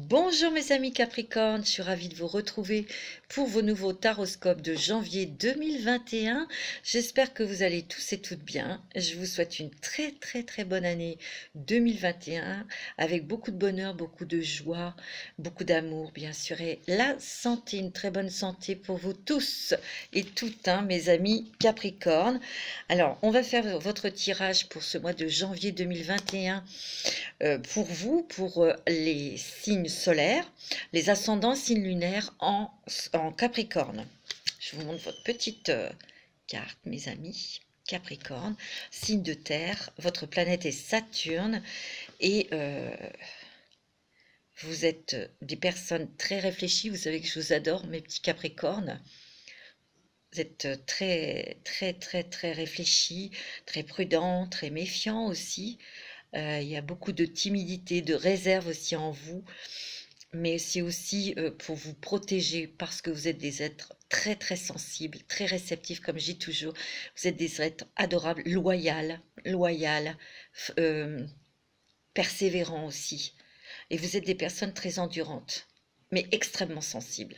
Bonjour mes amis Capricorne, je suis ravie de vous retrouver pour vos nouveaux taroscopes de janvier 2021. J'espère que vous allez tous et toutes bien. Je vous souhaite une très bonne année 2021 avec beaucoup de bonheur, beaucoup de joie, beaucoup d'amour bien sûr et la santé, une très bonne santé pour vous tous et toutes, hein, mes amis Capricorne. Alors on va faire votre tirage pour ce mois de janvier 2021. Pour vous, pour les signes solaires, les ascendants signes lunaires en Capricorne. Je vous montre votre petite carte, mes amis. Capricorne, signe de terre, votre planète est Saturne et vous êtes des personnes très réfléchies. Vous savez que je vous adore, mes petits Capricornes. Vous êtes très réfléchis, très prudents, très méfiants aussi. Il y a beaucoup de timidité, de réserve aussi en vous, mais c'est aussi pour vous protéger parce que vous êtes des êtres très sensibles, très réceptifs, comme je dis toujours. Vous êtes des êtres adorables, loyaux, persévérants aussi. Et vous êtes des personnes très endurantes, mais extrêmement sensibles.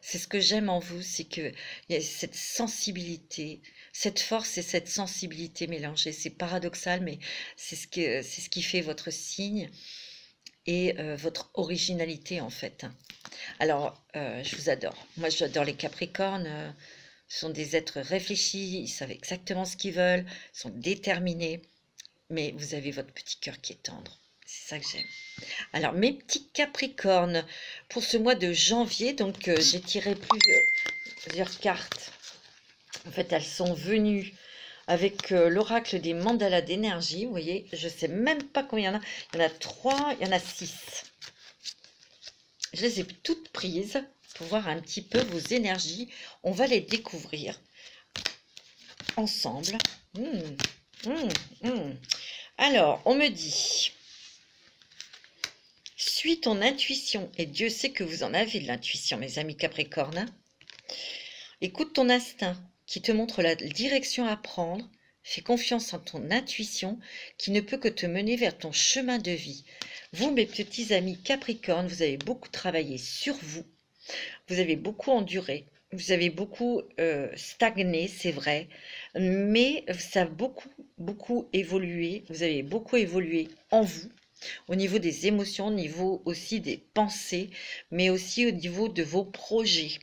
C'est ce que j'aime en vous, c'est qu'il y a cette sensibilité, cette force et cette sensibilité mélangées. C'est paradoxal, mais c'est ce qui fait votre signe et votre originalité en fait. Alors, je vous adore. Moi, j'adore les Capricornes. Ce sont des êtres réfléchis, ils savent exactement ce qu'ils veulent, ils sont déterminés, mais vous avez votre petit cœur qui est tendre. C'est ça que j'aime. Alors, mes petits Capricornes, pour ce mois de janvier, donc j'ai tiré plusieurs cartes. En fait, elles sont venues avec l'oracle des mandalas d'énergie. Vous voyez, je ne sais même pas combien il y en a. Il y en a 3, il y en a 6. Je les ai toutes prises pour voir un petit peu vos énergies. On va les découvrir ensemble. Alors, on me dit... Suis ton intuition, et Dieu sait que vous en avez de l'intuition, mes amis Capricorne. Écoute ton instinct qui te montre la direction à prendre. Fais confiance en ton intuition qui ne peut que te mener vers ton chemin de vie. Vous, mes petits amis Capricorne, vous avez beaucoup travaillé sur vous. Vous avez beaucoup enduré. Vous avez beaucoup stagné, c'est vrai. Mais ça a beaucoup évolué. Vous avez beaucoup évolué en vous. Au niveau des émotions, au niveau aussi des pensées, mais aussi au niveau de vos projets.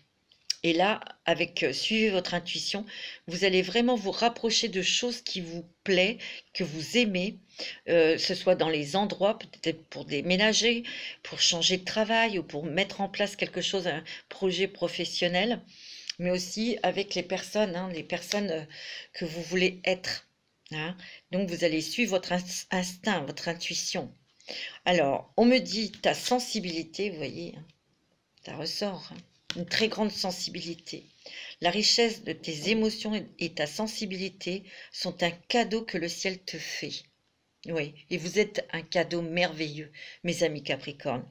Et là, avec suivez votre intuition, vous allez vraiment vous rapprocher de choses qui vous plaisent, que vous aimez, ce soit dans les endroits, peut-être pour déménager, pour changer de travail ou pour mettre en place quelque chose, un projet professionnel, mais aussi avec les personnes, hein, que vous voulez être. Hein. Donc, vous allez suivre votre instinct, votre intuition. Alors, on me dit ta sensibilité, vous voyez, ça ressort, hein, une très grande sensibilité. La richesse de tes émotions et ta sensibilité sont un cadeau que le ciel te fait. Oui, et vous êtes un cadeau merveilleux, mes amis Capricorne.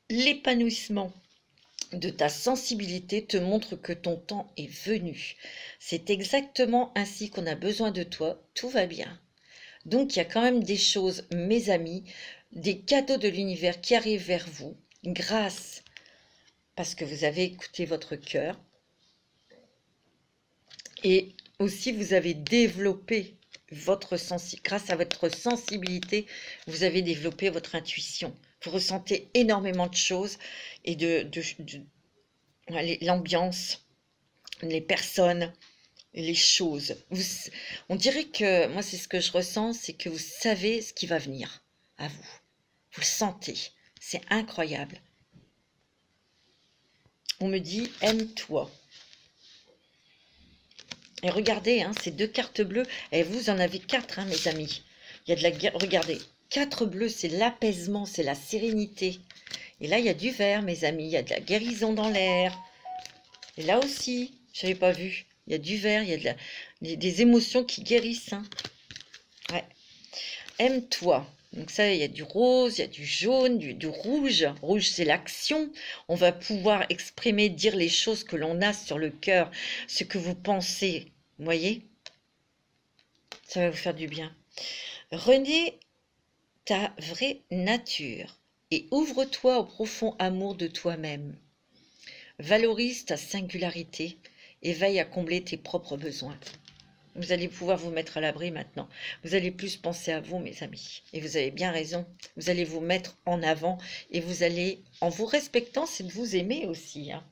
L'épanouissement de ta sensibilité te montre que ton temps est venu. C'est exactement ainsi qu'on a besoin de toi, tout va bien. Donc, il y a quand même des choses, mes amis, des cadeaux de l'univers qui arrivent vers vous grâce, parce que vous avez écouté votre cœur et aussi vous avez développé grâce à votre sensibilité, vous avez développé votre intuition. Vous ressentez énormément de choses et l'ambiance, les personnes, les choses. On dirait que, moi c'est ce que je ressens, c'est que vous savez ce qui va venir à vous. Vous le sentez. C'est incroyable. On me dit, aime-toi. Et regardez, hein, ces deux cartes bleues, et vous en avez 4, hein, mes amis. Il y a de la... Regardez, 4 bleus, c'est l'apaisement, c'est la sérénité. Et là, il y a du vert, mes amis. Il y a de la guérison dans l'air. Et là aussi, je n'avais pas vu. Il y a du vert, il y a des émotions qui guérissent. Hein. Ouais. Aime-toi. Donc ça, il y a du rose, il y a du jaune, du rouge. Rouge, c'est l'action. On va pouvoir exprimer, dire les choses que l'on a sur le cœur, ce que vous pensez. Vous voyez? Ça va vous faire du bien. Renais ta vraie nature. et ouvre-toi au profond amour de toi-même. Valorise ta singularité et veille à combler tes propres besoins. Vous allez pouvoir vous mettre à l'abri maintenant. Vous allez plus penser à vous, mes amis. Et vous avez bien raison. Vous allez vous mettre en avant et vous allez, en vous respectant, c'est de vous aimer aussi. Hein.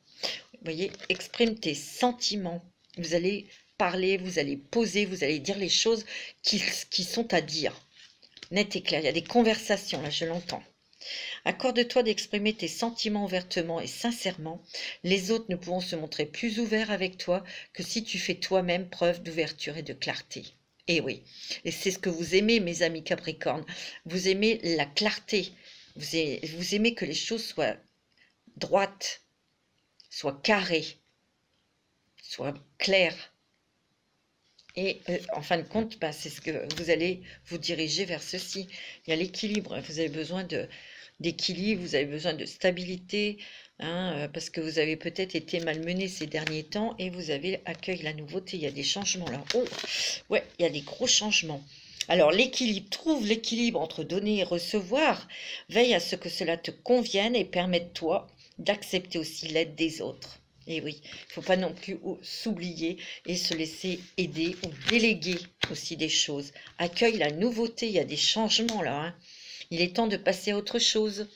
Vous voyez, exprime tes sentiments. Vous allez parler, vous allez poser, vous allez dire les choses qui sont à dire. Net et clair. Il y a des conversations, là, je l'entends. Accorde-toi d'exprimer tes sentiments ouvertement et sincèrement. Les autres ne pourront se montrer plus ouverts avec toi que si tu fais toi-même preuve d'ouverture et de clarté. Et oui, et c'est ce que vous aimez, mes amis Capricorne. Vous aimez la clarté. Vous aimez que les choses soient droites, soient carrées, soient claires. Et en fin de compte, bah, c'est ce que vous allez vous diriger vers ceci. Il y a l'équilibre. Vous avez besoin d'équilibre, vous avez besoin de stabilité, hein, parce que vous avez peut-être été malmené ces derniers temps et vous avez accueilli la nouveauté. Il y a des changements là. Oh, ouais, il y a des gros changements. Alors l'équilibre, trouve l'équilibre entre donner et recevoir. Veille à ce que cela te convienne et permette-toi d'accepter aussi l'aide des autres. Et oui, il ne faut pas non plus s'oublier et se laisser aider ou déléguer aussi des choses. Accueille la nouveauté, il y a des changements là. Hein. Il est temps de passer à autre chose.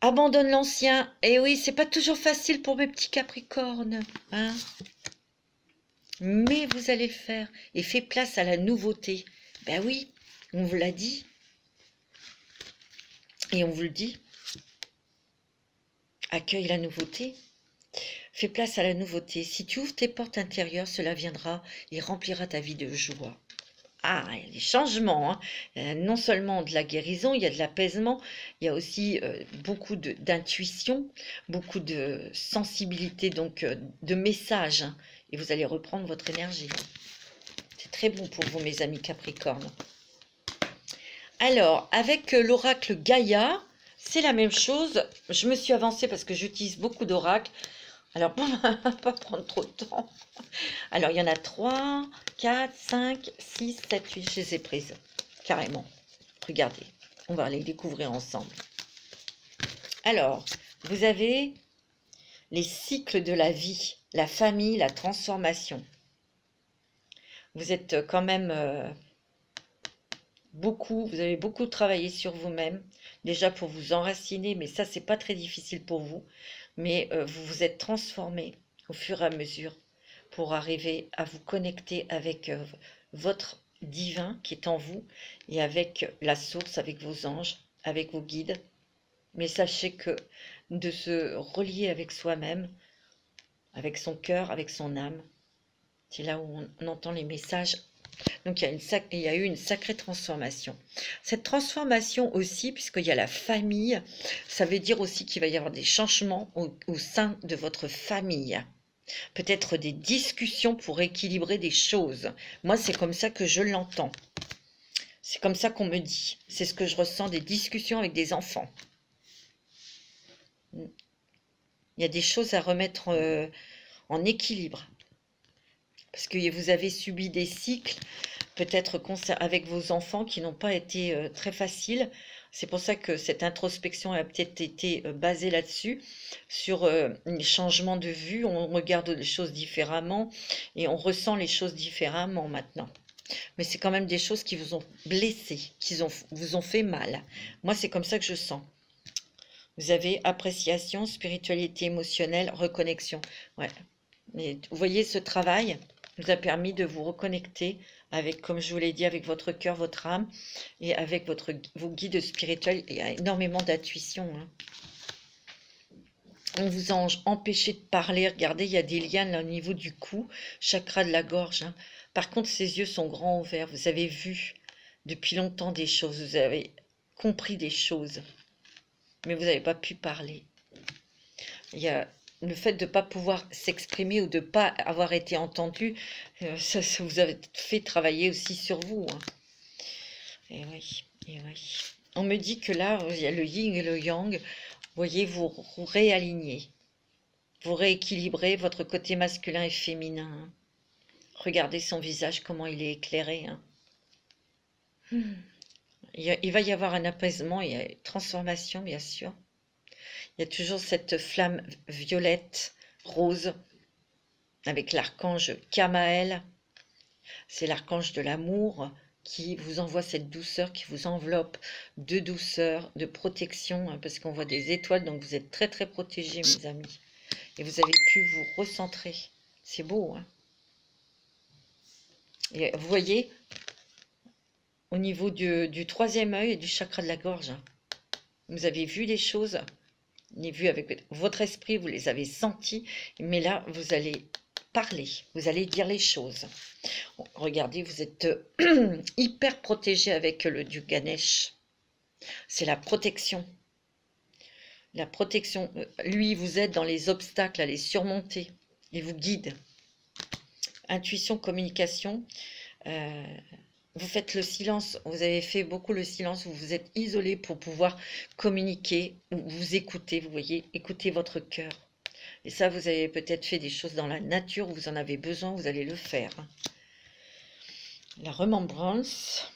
Abandonne l'ancien. Et oui, c'est pas toujours facile pour mes petits Capricornes. Hein, mais vous allez le faire. Et fais place à la nouveauté. Ben oui, on vous l'a dit. Et on vous le dit. Accueille la nouveauté. Fais place à la nouveauté. Si tu ouvres tes portes intérieures, cela viendra et remplira ta vie de joie. Ah, il y a des changements. Hein. Non seulement de la guérison, il y a de l'apaisement, il y a aussi beaucoup d'intuition, beaucoup de sensibilité, donc de messages. Hein. Et vous allez reprendre votre énergie. C'est très bon pour vous, mes amis Capricorne. Alors, avec l'oracle Gaïa, c'est la même chose. Je me suis avancée parce que j'utilise beaucoup d'oracles. Alors, pour ne pas prendre trop de temps. Alors, il y en a 3, 4, 5, 6, 7, 8. Je les ai prises. Carrément. Regardez. On va les découvrir ensemble. Alors, vous avez les cycles de la vie, la famille, la transformation. Vous êtes quand même vous avez beaucoup travaillé sur vous-même. Déjà pour vous enraciner, mais ça, c'est pas très difficile pour vous. Mais vous vous êtes transformé au fur et à mesure pour arriver à vous connecter avec votre divin qui est en vous et avec la source, avec vos anges, avec vos guides. Mais sachez que de se relier avec soi-même, avec son cœur, avec son âme, c'est là où on entend les messages. Donc il y a eu une sacrée transformation. Cette transformation aussi, puisqu'il y a la famille, ça veut dire aussi qu'il va y avoir des changements au sein de votre famille. Peut-être des discussions pour équilibrer des choses. Moi, c'est comme ça que je l'entends. C'est comme ça qu'on me dit. C'est ce que je ressens, des discussions avec des enfants. Il y a des choses à remettre en équilibre. Parce que vous avez subi des cycles, peut-être avec vos enfants, qui n'ont pas été très faciles. C'est pour ça que cette introspection a peut-être été basée là-dessus, sur un changement de vue. On regarde les choses différemment et on ressent les choses différemment maintenant. Mais c'est quand même des choses qui vous ont blessé, vous ont fait mal. Moi, c'est comme ça que je sens. Vous avez appréciation, spiritualité émotionnelle, reconnexion. Ouais. Et vous voyez, ce travail vous a permis de vous reconnecter avec, comme je vous l'ai dit, avec votre cœur, votre âme et avec vos guides spirituels. Il y a énormément d'intuition. Hein. On vous a empêché de parler. Regardez, il y a des liens là, au niveau du cou, chakra de la gorge. Hein. Par contre, ses yeux sont grands ouverts. Vous avez vu depuis longtemps des choses. Vous avez compris des choses. Mais vous n'avez pas pu parler. Il y a le fait de ne pas pouvoir s'exprimer ou de ne pas avoir été entendu, ça vous a fait travailler aussi sur vous. Hein. Et oui, et oui. On me dit que là, il y a le yin et le yang. Vous voyez, vous réalignez. Vous rééquilibrez votre côté masculin et féminin. Hein. Regardez son visage, comment il est éclairé. Hein. Il va y avoir un apaisement, il y a une transformation, bien sûr. Il y a toujours cette flamme violette, rose, avec l'archange Kamaël. C'est l'archange de l'amour qui vous envoie cette douceur, qui vous enveloppe de douceur, de protection, hein, parce qu'on voit des étoiles, donc vous êtes très très protégés, mes amis. Et vous avez pu vous recentrer. C'est beau, hein. Et vous voyez, au niveau du troisième œil et du chakra de la gorge, hein, vous avez vu des choses, les vues avec votre esprit, vous les avez senties, mais là, vous allez parler, vous allez dire les choses. Bon, regardez, vous êtes hyper protégé avec le dieu Ganesh. C'est la protection. La protection, lui, vous aide dans les obstacles à les surmonter. Il vous guide. Intuition, communication. Vous faites le silence. Vous avez fait beaucoup le silence. Vous vous êtes isolé pour pouvoir communiquer ou vous écouter. Vous voyez, écoutez votre cœur. Et ça, vous avez peut-être fait des choses dans la nature. Vous en avez besoin. Vous allez le faire. La remembrance,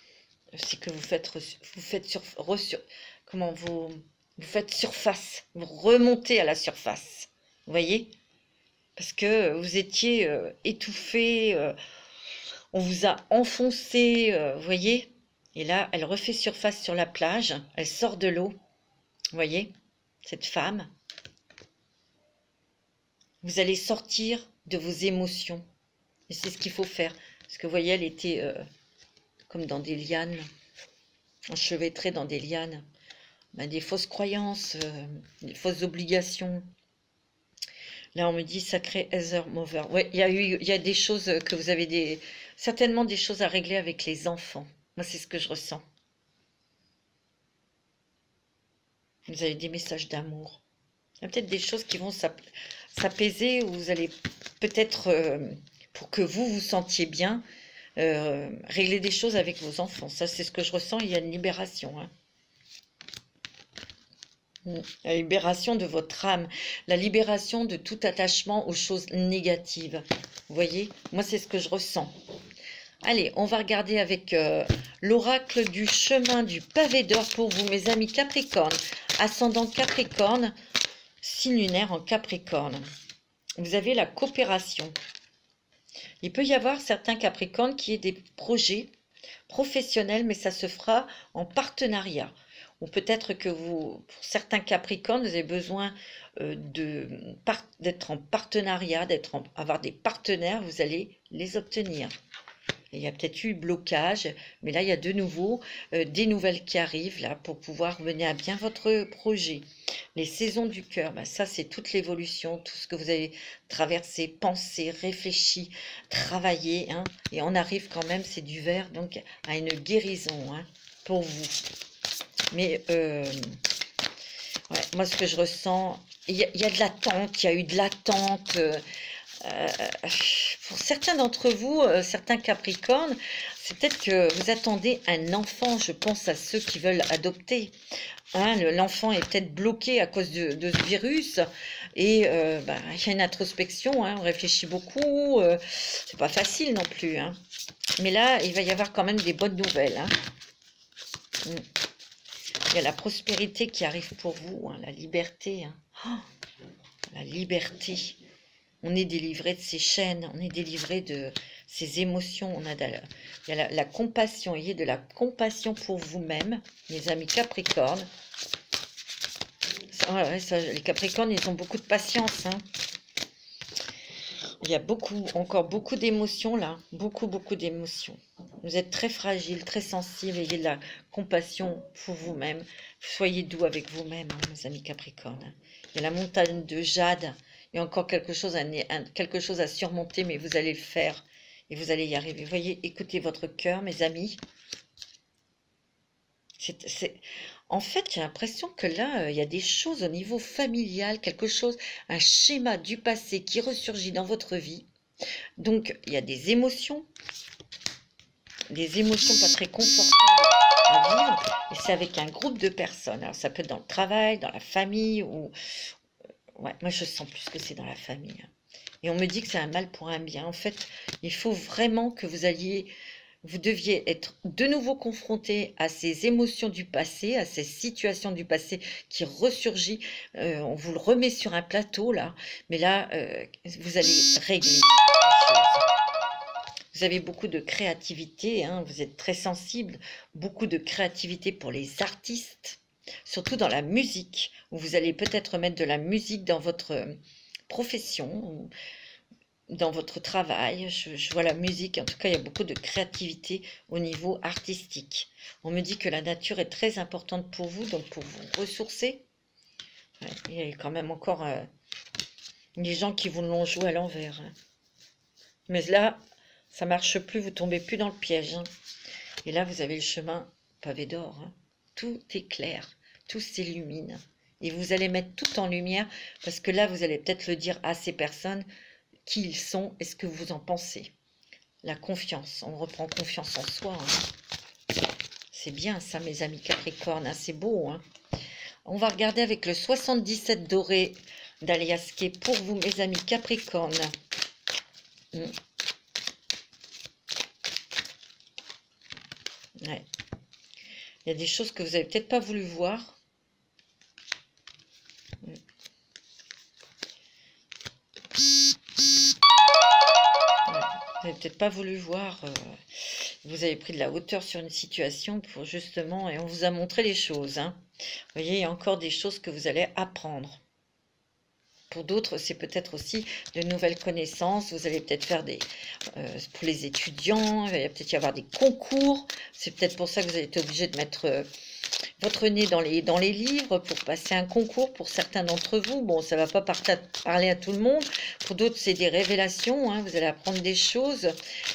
c'est que vous faites surface, vous remontez à la surface, vous voyez, parce que vous étiez étouffé, on vous a enfoncé, vous voyez, et là, elle refait surface sur la plage, elle sort de l'eau, vous voyez, cette femme, vous allez sortir de vos émotions, et c'est ce qu'il faut faire, parce que vous voyez, elle était comme dans des lianes, enchevêtrée dans des lianes, ben, des fausses croyances, des fausses obligations. Là, on me dit sacré Heather Mover. Oui, il y a des choses que vous avez certainement des choses à régler avec les enfants. Moi, c'est ce que je ressens. Vous avez des messages d'amour. Il y a peut-être des choses qui vont s'apaiser, où vous allez peut-être, pour que vous vous sentiez bien, régler des choses avec vos enfants. Ça, c'est ce que je ressens. Il y a une libération, hein. La libération de votre âme, la libération de tout attachement aux choses négatives. Vous voyez, moi c'est ce que je ressens. Allez, on va regarder avec l'oracle du chemin du pavé d'or pour vous, mes amis Capricorne, ascendant Capricorne, signe lunaire en Capricorne. Vous avez la coopération. Il peut y avoir certains Capricornes qui aient des projets professionnels, mais ça se fera en partenariat. Ou peut-être que pour certains Capricornes, vous avez besoin d'être en partenariat, avoir des partenaires, vous allez les obtenir. Et il y a peut-être eu blocage, mais là, il y a de nouveau des nouvelles qui arrivent là pour pouvoir mener à bien votre projet. Les saisons du cœur, ben ça, c'est toute l'évolution, tout ce que vous avez traversé, pensé, réfléchi, travaillé. Hein, et on arrive quand même, c'est du vert, donc à une guérison, hein, pour vous. Mais ouais, moi, ce que je ressens, il y a de l'attente, il y a eu de l'attente. Pour certains d'entre vous, certains Capricornes, c'est peut-être que vous attendez un enfant. Je pense à ceux qui veulent adopter. Hein, l'enfant est peut-être bloqué à cause de ce virus. Et bah, il y a une introspection, hein, on réfléchit beaucoup. C'est pas facile non plus. Hein. Mais là, il va y avoir quand même des bonnes nouvelles. Hein. Il y a la prospérité qui arrive pour vous, hein, la liberté. Hein. Oh, la liberté. On est délivré de ces chaînes, on est délivré de ces émotions. Il y a la compassion, il y a de la compassion pour vous-même, mes amis Capricornes. Les Capricornes, ils ont beaucoup de patience. Hein. Il y a encore beaucoup d'émotions là, beaucoup d'émotions. Vous êtes très fragile, très sensible, ayez de la compassion pour vous-même. Soyez doux avec vous-même, hein, mes amis Capricornes. Il y a la montagne de jade. Il y a encore quelque chose à surmonter, mais vous allez le faire et vous allez y arriver. Vous voyez, écoutez votre cœur, mes amis. En fait, j'ai l'impression que là, il y a des choses au niveau familial, quelque chose, un schéma du passé qui ressurgit dans votre vie. Donc, il y a des émotions pas très confortables à vivre, et c'est avec un groupe de personnes. Alors, ça peut être dans le travail, dans la famille, ou... Ouais, moi, je sens plus que c'est dans la famille. Et on me dit que c'est un mal pour un bien. En fait, il faut vraiment que vous alliez vous deviez être de nouveau confronté à ces émotions du passé, à ces situations du passé qui ressurgit. On vous le remet sur un plateau là, mais là, vous allez régler les choses. Vous avez beaucoup de créativité, hein, vous êtes très sensible, beaucoup de créativité pour les artistes, surtout dans la musique, où vous allez peut-être mettre de la musique dans votre profession, dans votre travail. Je vois la musique, en tout cas il y a beaucoup de créativité au niveau artistique. On me dit que la nature est très importante pour vous, donc pour vous ressourcer. Ouais, il y a quand même encore des gens qui vous l'ont joué à l'envers. Hein. Mais là, ça marche plus, vous tombez plus dans le piège. Hein. Et là, vous avez le chemin pavé d'or. Hein. Tout est clair, tout s'illumine. Et vous allez mettre tout en lumière, parce que là, vous allez peut-être le dire à ces personnes qui ils sont et ce que vous en pensez. La confiance, on reprend confiance en soi. Hein. C'est bien ça, mes amis Capricorne, hein, c'est beau. Hein. On va regarder avec le 77 doré d'Aliasqué pour vous, mes amis Capricorne. Ouais. Il y a des choses que vous n'avez peut-être pas voulu voir. Vous n'avez peut-être pas voulu voir. Vous avez pris de la hauteur sur une situation pour justement, et on vous a montré les choses. Hein. Vous voyez, il y a encore des choses que vous allez apprendre. Pour d'autres, c'est peut-être aussi de nouvelles connaissances. Vous allez peut-être faire des... pour les étudiants, il va peut-être y avoir des concours. C'est peut-être pour ça que vous allez être obligé de mettre votre nez dans les livres pour passer un concours pour certains d'entre vous. Bon, ça ne va pas parler à tout le monde. Pour d'autres, c'est des révélations. Hein. Vous allez apprendre des choses.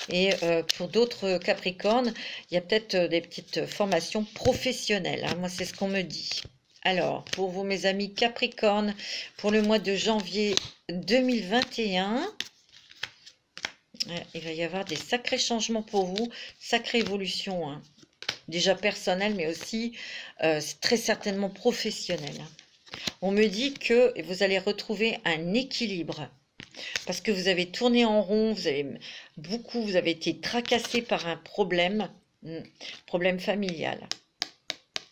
Et pour d'autres Capricornes, il y a peut-être des petites formations professionnelles. Hein. Moi, c'est ce qu'on me dit. Alors, pour vous, mes amis Capricorne, pour le mois de janvier 2021, il va y avoir des sacrés changements pour vous, sacrée évolution, hein. Déjà personnelle, mais aussi très certainement professionnelle. On me dit que vous allez retrouver un équilibre, parce que vous avez tourné en rond, vous avez été tracassé par un problème familial.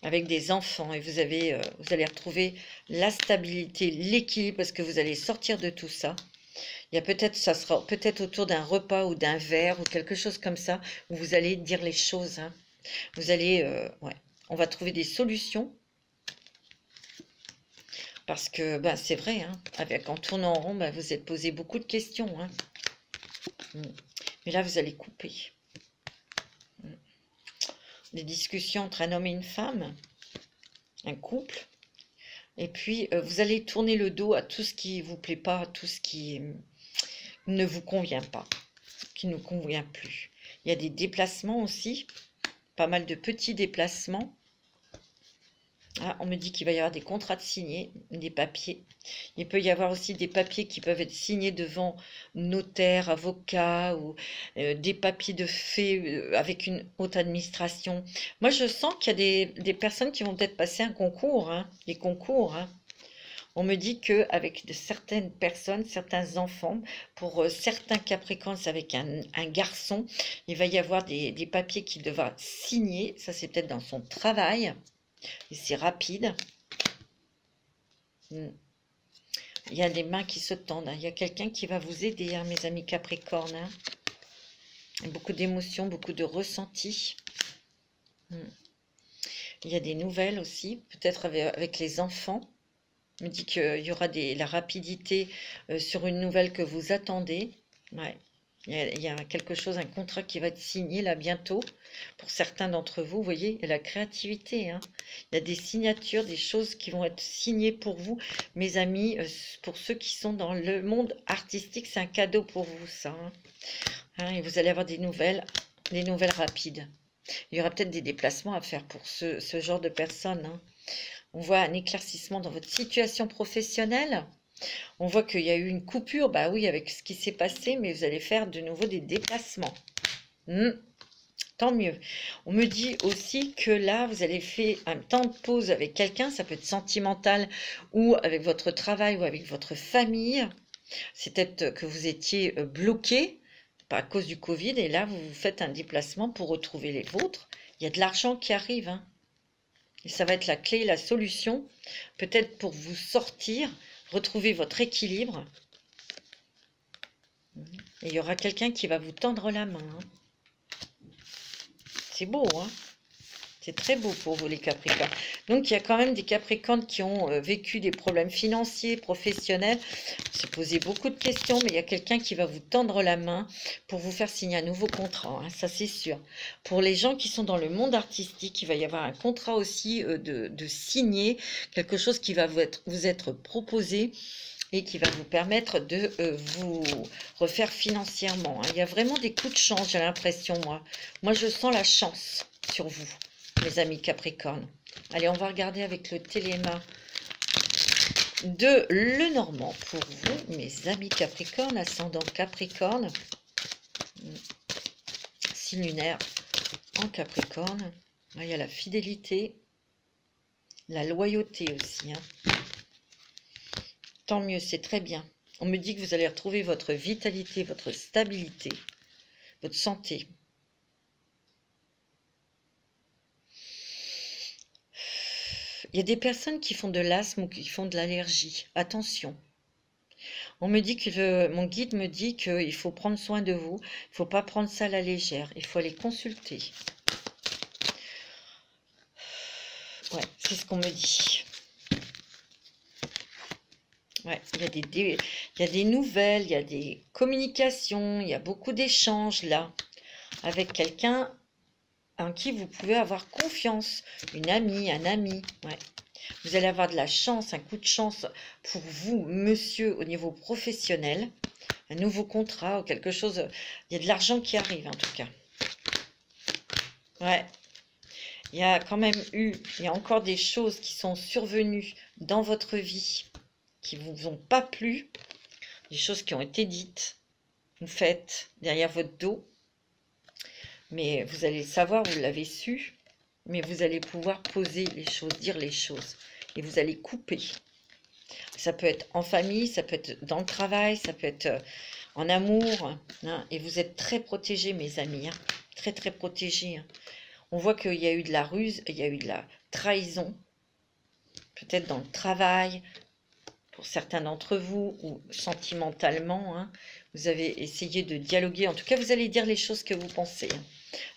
Avec des enfants, et vous allez retrouver la stabilité, l'équilibre, parce que vous allez sortir de tout ça. Il y a peut-être, ça sera peut-être autour d'un repas ou d'un verre ou quelque chose comme ça, où vous allez dire les choses. Hein. Vous allez, ouais, on va trouver des solutions, parce que ben, c'est vrai, hein, en tournant en rond, ben, vous êtes posé beaucoup de questions. Hein. Mais là, vous allez couper. Des discussions entre un homme et une femme, un couple, et puis vous allez tourner le dos à tout ce qui ne vous plaît pas, à tout ce qui ne vous convient pas, qui ne convient plus. Il y a des déplacements aussi, pas mal de petits déplacements. Ah, on me dit qu'il va y avoir des contrats de signés, des papiers. Il peut y avoir aussi des papiers qui peuvent être signés devant notaire, avocat, ou des papiers de fait avec une haute administration. Moi, je sens qu'il y a des personnes qui vont peut-être passer un concours, hein, des concours. Hein. On me dit qu'avec certaines personnes, certains enfants, pour certains Capricornes, c'est avec un garçon, il va y avoir des papiers qu'il devra signer. Ça, c'est peut-être dans son travail. Et c'est rapide. Il y a des mains qui se tendent. Il y a quelqu'un qui va vous aider, hein, mes amis Capricorne. Hein. Beaucoup d'émotions, beaucoup de ressentis. Il y a des nouvelles aussi, peut-être avec les enfants. Il me dit qu'il y aura la rapidité sur une nouvelle que vous attendez. Ouais. Il y a quelque chose, un contrat qui va être signé là bientôt. Pour certains d'entre vous, vous voyez, il y a la créativité. Hein. Il y a des signatures, des choses qui vont être signées pour vous. Mes amis, pour ceux qui sont dans le monde artistique, c'est un cadeau pour vous, ça. Hein. Hein, et vous allez avoir des nouvelles rapides. Il y aura peut-être des déplacements à faire pour ce genre de personnes. Hein. On voit un éclaircissement dans votre situation professionnelle. On voit qu'il y a eu une coupure, bah oui, avec ce qui s'est passé, mais vous allez faire de nouveau des déplacements. Tant mieux. On me dit aussi que là, vous allez faire un temps de pause avec quelqu'un, ça peut être sentimental ou avec votre travail ou avec votre famille. C'est peut-être que vous étiez bloqué à cause du Covid, et là, vous faites un déplacement pour retrouver les vôtres. Il y a de l'argent qui arrive, hein. Et ça va être la clé, la solution, peut-être pour vous sortir, retrouver votre équilibre. Et il y aura quelqu'un qui va vous tendre la main, hein. C'est beau, hein? C'est très beau pour vous, les Capricornes. Donc, il y a quand même des Capricornes qui ont vécu des problèmes financiers, professionnels. On s'est posé beaucoup de questions, mais il y a quelqu'un qui va vous tendre la main pour vous faire signer un nouveau contrat, hein, ça c'est sûr. Pour les gens qui sont dans le monde artistique, il va y avoir un contrat aussi de signer, quelque chose qui va vous être proposé et qui va vous permettre de vous refaire financièrement, hein. Il y a vraiment des coups de chance, j'ai l'impression, moi. Moi, je sens la chance sur vous, mes amis Capricorne. Allez, on va regarder avec le téléma de Lenormand pour vous, mes amis Capricorne, ascendant Capricorne, signe lunaire en Capricorne. Il y a la fidélité, la loyauté aussi, hein. Tant mieux, c'est très bien. On me dit que vous allez retrouver votre vitalité, votre stabilité, votre santé. Il y a des personnes qui font de l'asthme ou qui font de l'allergie. Attention. On me dit que mon guide me dit qu'il faut prendre soin de vous. Il ne faut pas prendre ça à la légère. Il faut aller consulter. Ouais, c'est ce qu'on me dit. Ouais, il y a des nouvelles, il y a des communications, il y a beaucoup d'échanges là avec quelqu'un en qui vous pouvez avoir confiance, une amie, un ami. Ouais. Vous allez avoir de la chance, un coup de chance pour vous, monsieur, au niveau professionnel, un nouveau contrat ou quelque chose. Il y a de l'argent qui arrive en tout cas. Ouais. Il y a quand même il y a encore des choses qui sont survenues dans votre vie qui ne vous ont pas plu, des choses qui ont été dites, ou faites derrière votre dos, mais vous allez le savoir, vous l'avez su, mais vous allez pouvoir poser les choses, dire les choses, et vous allez couper. Ça peut être en famille, ça peut être dans le travail, ça peut être en amour, hein, et vous êtes très protégés, mes amis, hein, très très protégés. Hein. On voit qu'il y a eu de la ruse, il y a eu de la trahison, peut-être dans le travail, pour certains d'entre vous, ou sentimentalement, hein, vous avez essayé de dialoguer. En tout cas, vous allez dire les choses que vous pensez, hein,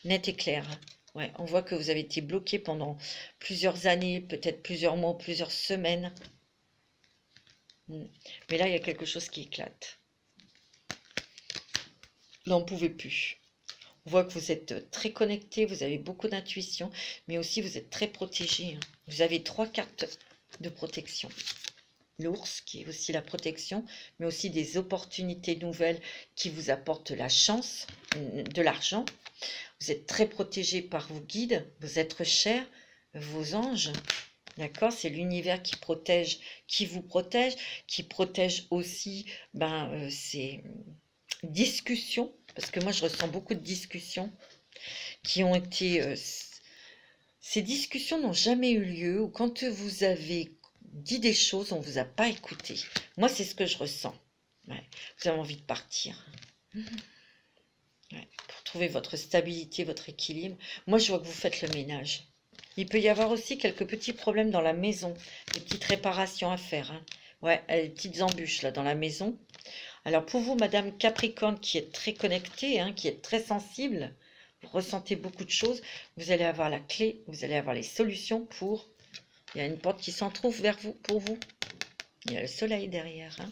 net et clair. Hein. Ouais, on voit que vous avez été bloqué pendant plusieurs années, peut-être plusieurs mois, plusieurs semaines. Mais là, il y a quelque chose qui éclate. Là, on ne pouvait plus. On voit que vous êtes très connecté, vous avez beaucoup d'intuition, mais aussi vous êtes très protégé. Hein. Vous avez 3 cartes de protection. L'ours, qui est aussi la protection, mais aussi des opportunités nouvelles qui vous apportent la chance, de l'argent. Vous êtes très protégé par vos guides, vos êtres chers, vos anges. D'accord? C'est l'univers qui protège, qui vous protège, qui protège aussi ces discussions, parce que moi je ressens beaucoup de discussions qui ont été... ces discussions n'ont jamais eu lieu, ou quand vous avez dit des choses, on ne vous a pas écouté. Moi, c'est ce que je ressens. Ouais. Vous avez envie de partir. Ouais. Pour trouver votre stabilité, votre équilibre. Moi, je vois que vous faites le ménage. Il peut y avoir aussi quelques petits problèmes dans la maison. Des petites réparations à faire. Hein. Ouais, des petites embûches là dans la maison. Alors, pour vous, Madame Capricorne, qui est très connectée, hein, qui est très sensible, vous ressentez beaucoup de choses, vous allez avoir la clé, vous allez avoir les solutions pour... Il y a une porte qui s'entrouvre vers vous, pour vous. Il y a le soleil derrière. Hein.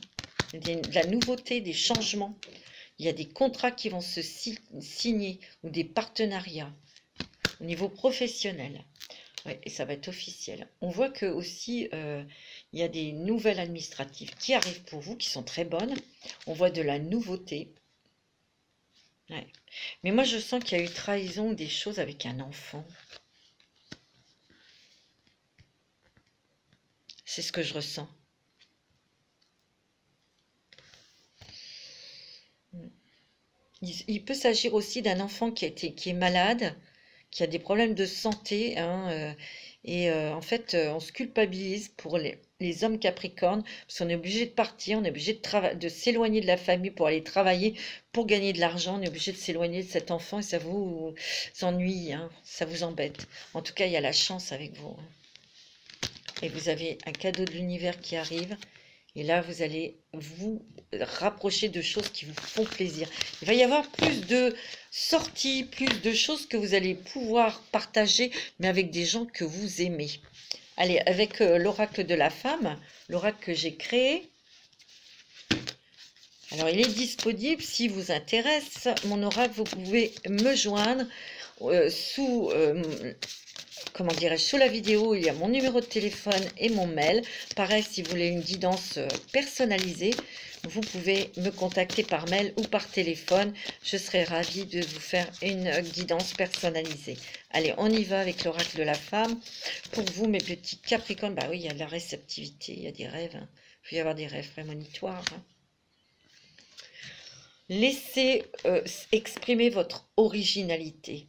Il y a de la nouveauté, des changements. Il y a des contrats qui vont se signer ou des partenariats au niveau professionnel. Ouais, et ça va être officiel. On voit que aussi il y a des nouvelles administratives qui arrivent pour vous, qui sont très bonnes. On voit de la nouveauté. Ouais. Mais moi, je sens qu'il y a eu trahison ou des choses avec un enfant. C'est ce que je ressens. Il peut s'agir aussi d'un enfant qui est malade, qui a des problèmes de santé, hein, en fait, on se culpabilise les hommes Capricornes, parce qu'on est obligé de partir, on est obligé de s'éloigner de la famille pour aller travailler, pour gagner de l'argent, on est obligé de s'éloigner de cet enfant et ça vous ennuie, hein, ça vous embête. En tout cas, il y a la chance avec vous. Hein. Et vous avez un cadeau de l'univers qui arrive. Et là, vous allez vous rapprocher de choses qui vous font plaisir. Il va y avoir plus de sorties, plus de choses que vous allez pouvoir partager, mais avec des gens que vous aimez. Allez, avec l'oracle de la femme, l'oracle que j'ai créé. Alors, il est disponible si vous intéresse. Mon oracle, vous pouvez me joindre sous... comment dirais-je, sous la vidéo, il y a mon numéro de téléphone et mon mail. Pareil, si vous voulez une guidance personnalisée, vous pouvez me contacter par mail ou par téléphone. Je serai ravie de vous faire une guidance personnalisée. Allez, on y va avec l'oracle de la femme. Pour vous, mes petits Capricornes, bah oui, il y a de la réceptivité, il y a des rêves. Hein. Il peut y avoir des rêves prémonitoires. Hein. Laissez exprimer votre originalité.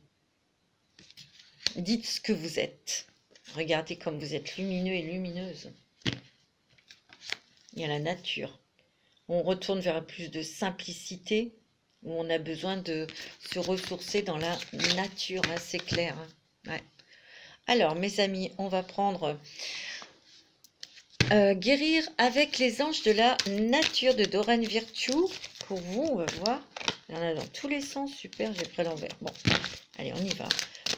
Dites ce que vous êtes. Regardez comme vous êtes lumineux et lumineuse. Il y a la nature. On retourne vers plus de simplicité, où on a besoin de se ressourcer dans la nature, hein, c'est clair. Hein. Ouais. Alors, mes amis, on va prendre guérir avec les anges de la nature de Doreen Virtue. Pour vous, on va voir. Il y en a dans tous les sens. Super, j'ai pris l'envers. Bon, allez, on y va.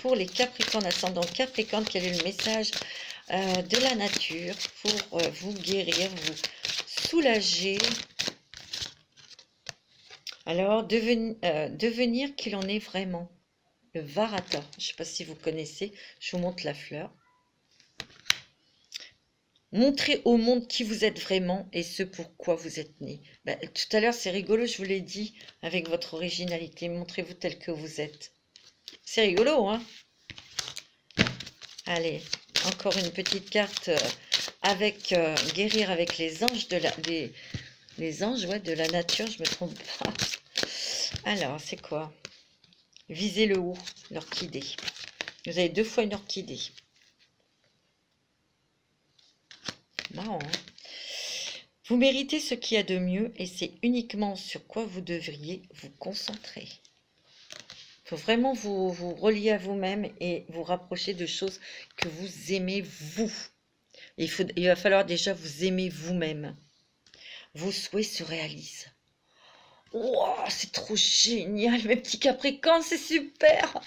Pour les Capricornes, ascendant Capricorne, quel est le message de la nature pour vous guérir, vous soulager? Alors, devenir qui l'on est vraiment. Le Varata. Je ne sais pas si vous connaissez. Je vous montre la fleur. Montrez au monde qui vous êtes vraiment et ce pourquoi vous êtes né. Ben, tout à l'heure, c'est rigolo, je vous l'ai dit, avec votre originalité. Montrez-vous tel que vous êtes. C'est rigolo, hein? Allez, encore une petite carte avec guérir avec les anges de la les anges, ouais, de la nature, je me trompe pas. Alors, c'est quoi? Visez le haut, l'orchidée. Vous avez 2 fois une orchidée. Marrant, hein? Vous méritez ce qu'il y a de mieux et c'est uniquement sur quoi vous devriez vous concentrer. Il faut vraiment vous relier à vous-même et vous rapprocher de choses que vous aimez vous. Il va falloir déjà vous aimer vous-même. Vos souhaits se réalisent. Wow, c'est trop génial, mes petits Capricornes, c'est super.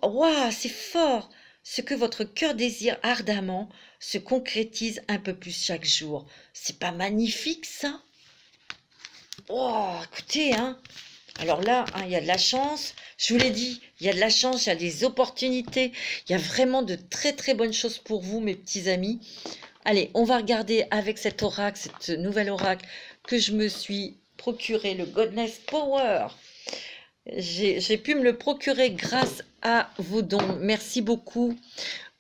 Wow, c'est fort. Ce que votre cœur désire ardemment se concrétise un peu plus chaque jour. C'est pas magnifique, ça? Oh, écoutez, hein. Alors là, hein, il y a de la chance. Je vous l'ai dit, il y a de la chance, il y a des opportunités. Il y a vraiment de très très bonnes choses pour vous, mes petits amis. Allez, on va regarder avec cet oracle, cette nouvelle oracle que je me suis procuré, le Godness Power. J'ai pu me le procurer grâce à vos dons. Merci beaucoup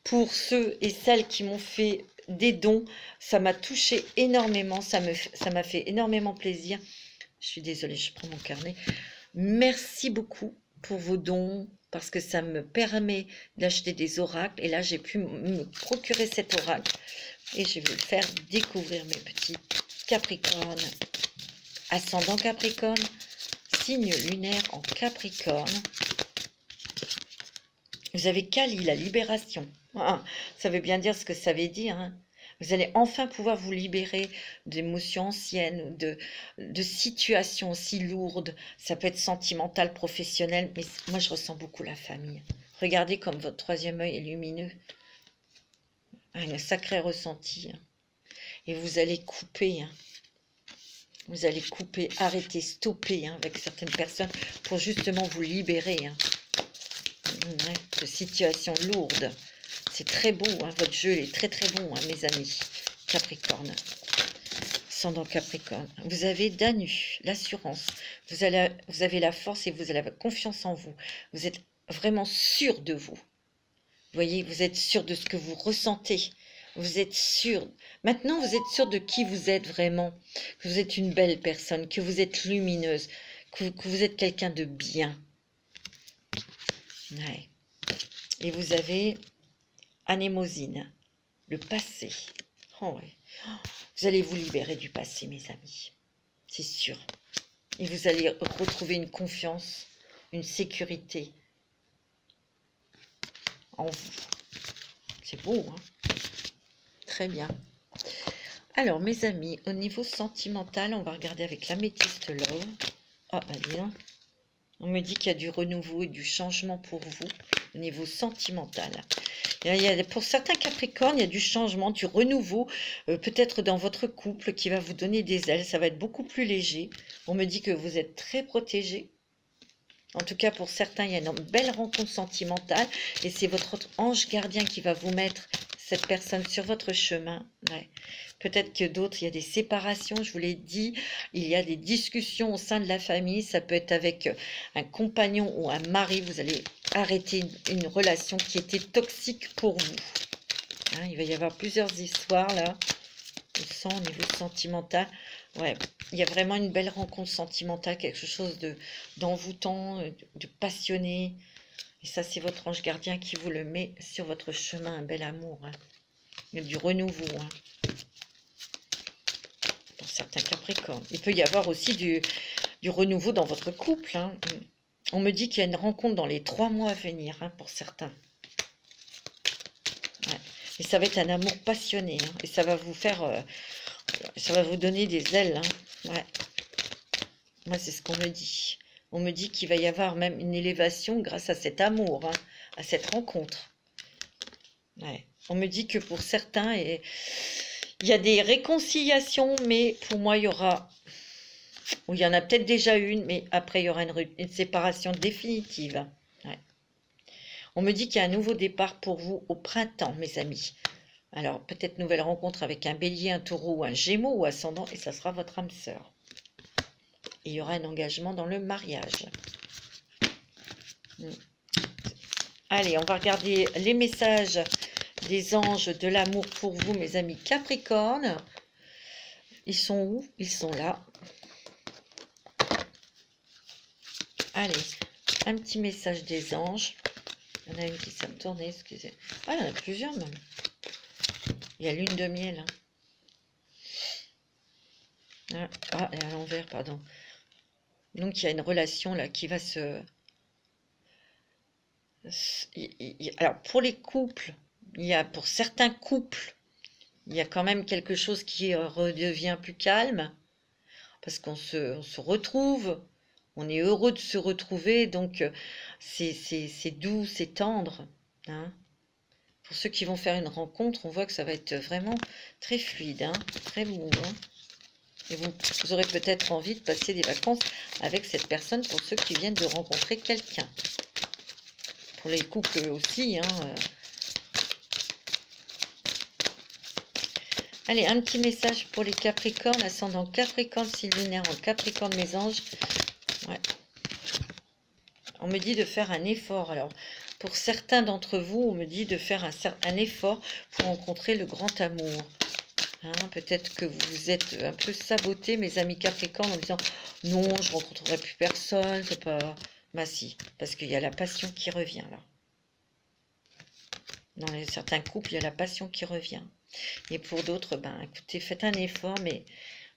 pour ceux et celles qui m'ont fait des dons. Ça m'a touché énormément, ça m'a fait énormément plaisir. Je suis désolée, je prends mon carnet. Merci beaucoup pour vos dons, parce que ça me permet d'acheter des oracles. Et là, j'ai pu me procurer cet oracle. Et je vais le faire découvrir, mes petits Capricornes. Ascendant Capricorne, signe lunaire en Capricorne. Vous avez Kali, la libération. Ah, ça veut bien dire ce que ça veut dire. Hein. Vous allez enfin pouvoir vous libérer d'émotions anciennes, de situations aussi lourdes. Ça peut être sentimental, professionnel, mais moi je ressens beaucoup la famille. Regardez comme votre 3e œil est lumineux. Un sacré ressenti. Hein. Et vous allez couper. Hein. Vous allez couper, arrêter, stopper hein, avec certaines personnes pour justement vous libérer hein, de situations lourdes. C'est très beau, hein, votre jeu est très très bon, hein, mes amis. Capricorne, ascendant Capricorne. Vous avez Danu, l'assurance. Vous avez la force et vous avez la confiance en vous. Vous êtes vraiment sûr de vous. Vous voyez, vous êtes sûr de ce que vous ressentez. Vous êtes sûr. Maintenant, vous êtes sûr de qui vous êtes vraiment. Que vous êtes une belle personne, que vous êtes lumineuse, que vous êtes quelqu'un de bien. Ouais. Et vous avez anémosine, le passé. Oh ouais. Vous allez vous libérer du passé, mes amis. C'est sûr. Et vous allez retrouver une confiance, une sécurité en vous. C'est beau, hein? Très bien. Alors, mes amis, au niveau sentimental, on va regarder avec l'améthyste love. Ah, bah bien. On me dit qu'il y a du renouveau et du changement pour vous au niveau sentimental. Pour certains Capricornes, il y a du changement, du renouveau, peut-être dans votre couple qui va vous donner des ailes. Ça va être beaucoup plus léger. On me dit que vous êtes très protégés. En tout cas, pour certains, il y a une belle rencontre sentimentale et c'est votre ange gardien qui va vous mettre cette personne sur votre chemin. Ouais. Peut-être que d'autres, il y a des séparations, je vous l'ai dit, il y a des discussions au sein de la famille, ça peut être avec un compagnon ou un mari, vous allez arrêter une relation qui était toxique pour vous. Hein, il va y avoir plusieurs histoires là, je sens au niveau sentimental. Ouais, il y a vraiment une belle rencontre sentimentale, quelque chose d'envoûtant, de passionné. Et ça, c'est votre ange gardien qui vous le met sur votre chemin, un bel amour. Hein. Il y a du renouveau. Hein. Pour certains Capricornes. Il peut y avoir aussi du renouveau dans votre couple. Hein. On me dit qu'il y a une rencontre dans les 3 mois à venir, hein, pour certains. Ouais. Et ça va être un amour passionné. Hein. Et ça va vous faire... ça va vous donner des ailes. Hein. Ouais. Moi, c'est ce qu'on me dit. On me dit qu'il va y avoir même une élévation grâce à cet amour, hein, à cette rencontre. Ouais. On me dit que pour certains, il y a des réconciliations, mais pour moi, il y aura... Ou il y en a peut-être déjà une, mais après, il y aura une séparation définitive. Ouais. On me dit qu'il y a un nouveau départ pour vous au printemps, mes amis. Alors, peut-être nouvelle rencontre avec un bélier, un taureau, ou un gémeau ou ascendant, et ça sera votre âme sœur. Et il y aura un engagement dans le mariage. Allez, on va regarder les messages des anges de l'amour pour vous, mes amis Capricorne. Ils sont où? Ils sont là. Allez, un petit message des anges. Il y en a une qui s'est tournée, excusez. Ah, il y en a plusieurs même. Il y a lune de miel. Hein. Ah, et à l'envers, pardon. Donc, il y a une relation là qui va se... Alors, pour les couples, pour certains couples, il y a quand même quelque chose qui redevient plus calme. Parce qu'on se retrouve, on est heureux de se retrouver, donc c'est doux, c'est tendre. Hein. Pour ceux qui vont faire une rencontre, on voit que ça va être vraiment très fluide, hein, très beau. Hein. Et vous aurez peut-être envie de passer des vacances avec cette personne pour ceux qui viennent de rencontrer quelqu'un. Pour les couples aussi. Hein. Allez, un petit message pour les Capricornes, ascendant Capricorne, signe lunaire en Capricorne, mes anges. Ouais. On me dit de faire un effort. Alors, pour certains d'entre vous, on me dit de faire un effort pour rencontrer le grand amour. Hein, peut-être que vous vous êtes un peu saboté, mes amis Capricornes, en disant « Non, je ne rencontrerai plus personne, c'est pas... » Bah si, parce qu'il y a la passion qui revient là. Dans certains couples, il y a la passion qui revient. Et pour d'autres, ben, écoutez, faites un effort, mais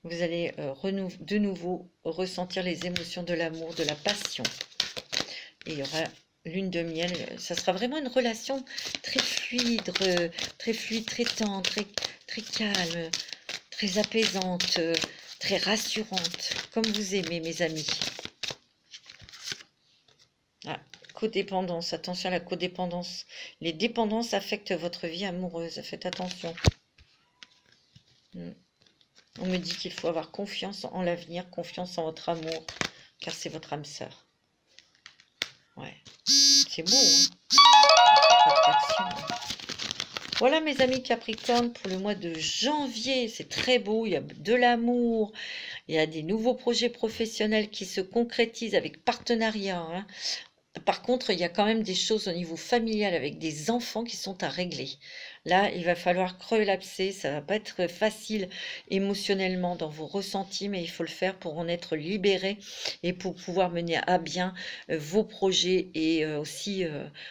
vous allez de nouveau ressentir les émotions de l'amour, de la passion. Et il y aura lune de miel. Ça sera vraiment une relation très fluide, très tendre, très calme, très apaisante, très rassurante, comme vous aimez, mes amis. Ah, codépendance, attention à la codépendance. Les dépendances affectent votre vie amoureuse, faites attention. On me dit qu'il faut avoir confiance en l'avenir, confiance en votre amour, car c'est votre âme sœur. Ouais, c'est beau, hein. Voilà mes amis Capricorne, pour le mois de janvier, c'est très beau, il y a de l'amour, il y a des nouveaux projets professionnels qui se concrétisent avec partenariat. Hein. Par contre, il y a quand même des choses au niveau familial avec des enfants qui sont à régler. Là, il va falloir crever l'abcès, ça ne va pas être facile émotionnellement dans vos ressentis, mais il faut le faire pour en être libéré et pour pouvoir mener à bien vos projets et aussi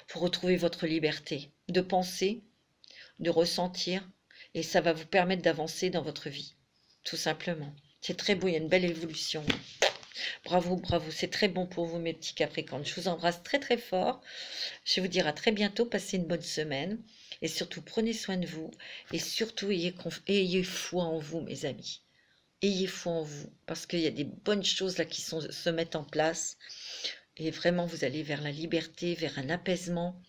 pour retrouver votre liberté de penser, de ressentir et ça va vous permettre d'avancer dans votre vie, tout simplement. C'est très beau, il y a une belle évolution. Bravo, bravo, c'est très bon pour vous, mes petits Capricornes. Je vous embrasse très très fort. Je vais vous dire à très bientôt, passez une bonne semaine. Et surtout, prenez soin de vous. Et surtout, ayez foi en vous, mes amis. Ayez foi en vous, parce qu'il y a des bonnes choses là qui se mettent en place. Et vraiment, vous allez vers la liberté, vers un apaisement,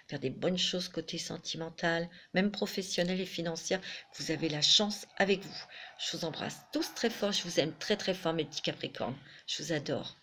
vers des bonnes choses côté sentimental, même professionnel et financière. Vous avez la chance avec vous. Je vous embrasse tous très fort. Je vous aime très très fort, mes petits Capricornes. Je vous adore.